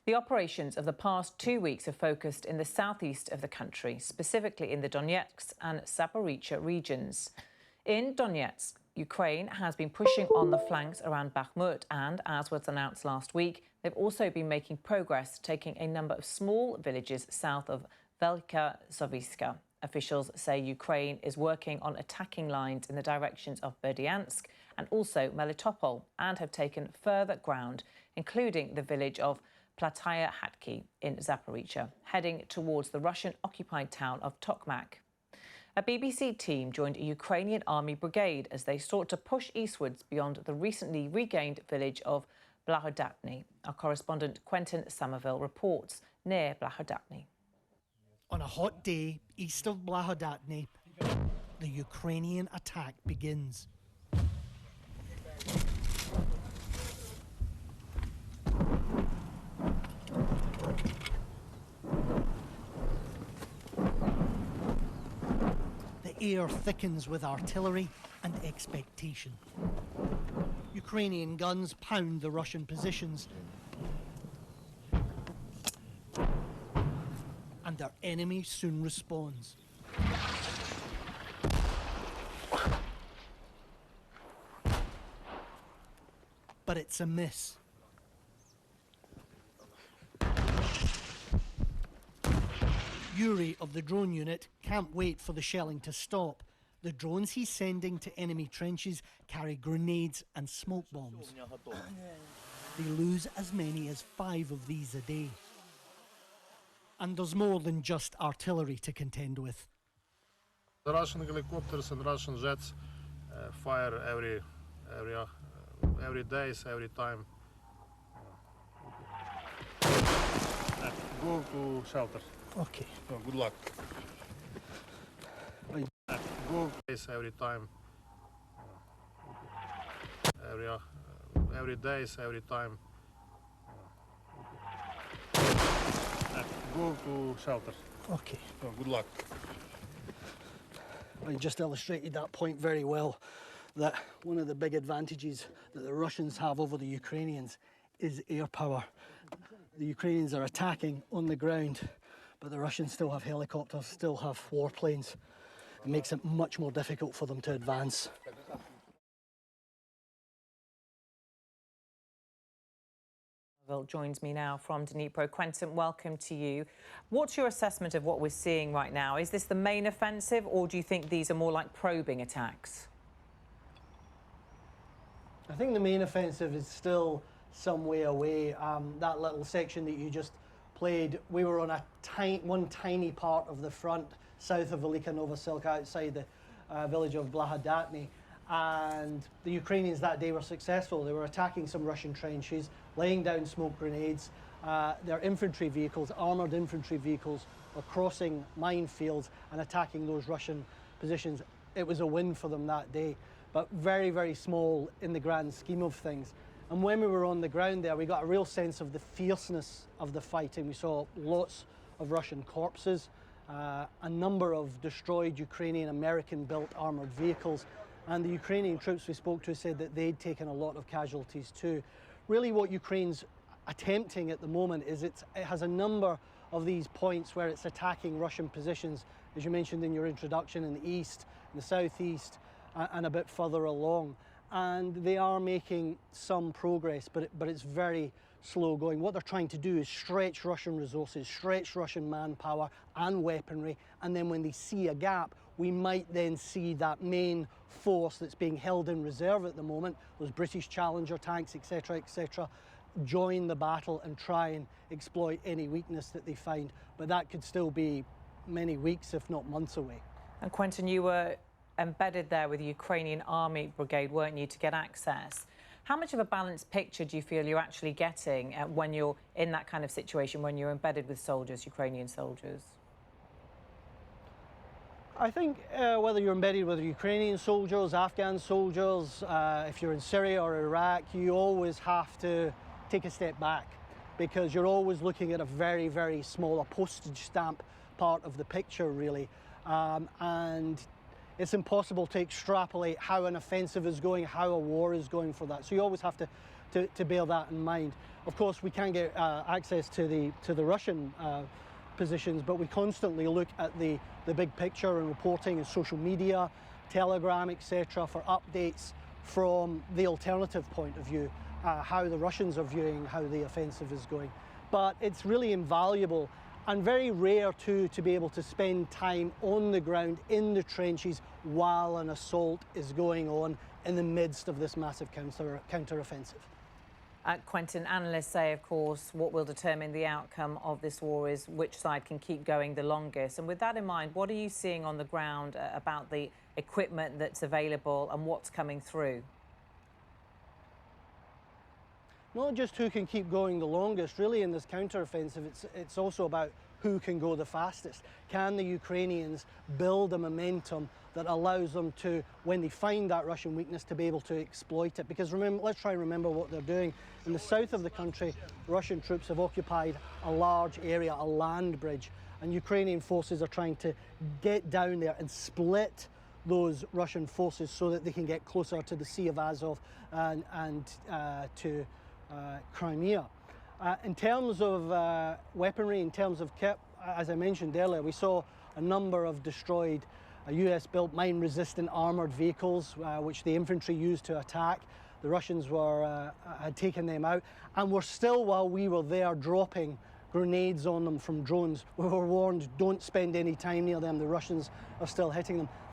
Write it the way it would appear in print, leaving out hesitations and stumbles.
The operations of the past 2 weeks have focused in the southeast of the country, specifically in the Donetsk and Zaporizhzhia regions. In Donetsk, Ukraine has been pushing on the flanks around Bakhmut and, as was announced last week, they've also been making progress, taking a number of small villages south of Velika Zoviska. Officials say Ukraine is working on attacking lines in the directions of Berdyansk and also Melitopol and have taken further ground, including the village of Plataya Hatki in Zaporizhzhia, heading towards the Russian-occupied town of Tokmak. A BBC team joined a Ukrainian army brigade as they sought to push eastwards beyond the recently regained village of Blahodatny. Our correspondent Quentin Somerville reports near Blahodatny. On a hot day east of Blahodatny, the Ukrainian attack begins. The air thickens with artillery and expectation. Ukrainian guns pound the Russian positions, and their enemy soon responds. But it's a miss. Yuri of the drone unit can't wait for the shelling to stop. The drones he's sending to enemy trenches carry grenades and smoke bombs. They lose as many as 5 of these a day. And there's more than just artillery to contend with. The Russian helicopters and Russian jets fire every day, every time. Go to shelter. Okay. Oh, good luck. Go every time. Every day, every time. Go to shelter. Okay. Oh, good luck. I just illustrated that point very well, that one of the big advantages that the Russians have over the Ukrainians is air power. The Ukrainians are attacking on the ground, but the Russians still have helicopters, still have warplanes. It makes it much more difficult for them to advance. Joins me now from Dnipro. Quentin, welcome to you. What's your assessment of what we're seeing right now? Is this the main offensive, or do you think these are more like probing attacks? I think the main offensive is still some way away. That little section that you just played, we were on one tiny part of the front south of Velika Novoselka, outside the village of Blahodatny. And the Ukrainians that day were successful. They were attacking some Russian trenches, laying down smoke grenades. Their infantry vehicles, armoured infantry vehicles, were crossing minefields and attacking those Russian positions. It was a win for them that day, but very, very small in the grand scheme of things. And when we were on the ground there, we got a real sense of the fierceness of the fighting. We saw lots of Russian corpses, a number of destroyed Ukrainian American-built armoured vehicles, and the Ukrainian troops we spoke to said that they'd taken a lot of casualties too. Really what Ukraine's attempting at the moment is it has a number of these points where it's attacking Russian positions, as you mentioned in your introduction, in the east, in the southeast, and a bit further along. And they are making some progress, but it's very slow going. What they're trying to do is stretch Russian resources, stretch Russian manpower and weaponry, and then when they see a gap, we might then see that main force that's being held in reserve at the moment, those British Challenger tanks, etc., join the battle and try and exploit any weakness that they find. But that could still be many weeks, if not months away. And Quentin, you were embedded there with the Ukrainian Army Brigade, weren't you, to get access? How much of a balanced picture do you feel you're actually getting when you're in that kind of situation, when you're embedded with soldiers, Ukrainian soldiers? I think whether you're embedded with Ukrainian soldiers, Afghan soldiers, if you're in Syria or Iraq, you always have to take a step back, because you're always looking at a very, very small, a postage stamp part of the picture, really. And it's impossible to extrapolate how an offensive is going, how a war is going for that. So you always have to bear that in mind. Of course, we can't get access to the Russian positions, but we constantly look at the big picture and reporting and social media, Telegram, etc., for updates from the alternative point of view, how the Russians are viewing how the offensive is going. But it's really invaluable and very rare too to be able to spend time on the ground in the trenches while an assault is going on in the midst of this massive counter-offensive. Quentin, analysts say, of course, what will determine the outcome of this war is which side can keep going the longest. And with that in mind, what are you seeing on the ground about the equipment that's available and what's coming through? Not just who can keep going the longest, really in this counter-offensive, it's also about who can go the fastest. Can the Ukrainians build a momentum that allows them to, when they find that Russian weakness, to be able to exploit it? Because remember, let's try and remember what they're doing. In the south of the country, Russian troops have occupied a large area, a land bridge, and Ukrainian forces are trying to get down there and split those Russian forces so that they can get closer to the Sea of Azov and to Crimea. In terms of weaponry, in terms of kit, as I mentioned earlier, we saw a number of destroyed US-built mine-resistant armoured vehicles, which the infantry used to attack. The Russians had taken them out, and were still, while we were there, dropping grenades on them from drones. We were warned, don't spend any time near them, the Russians are still hitting them.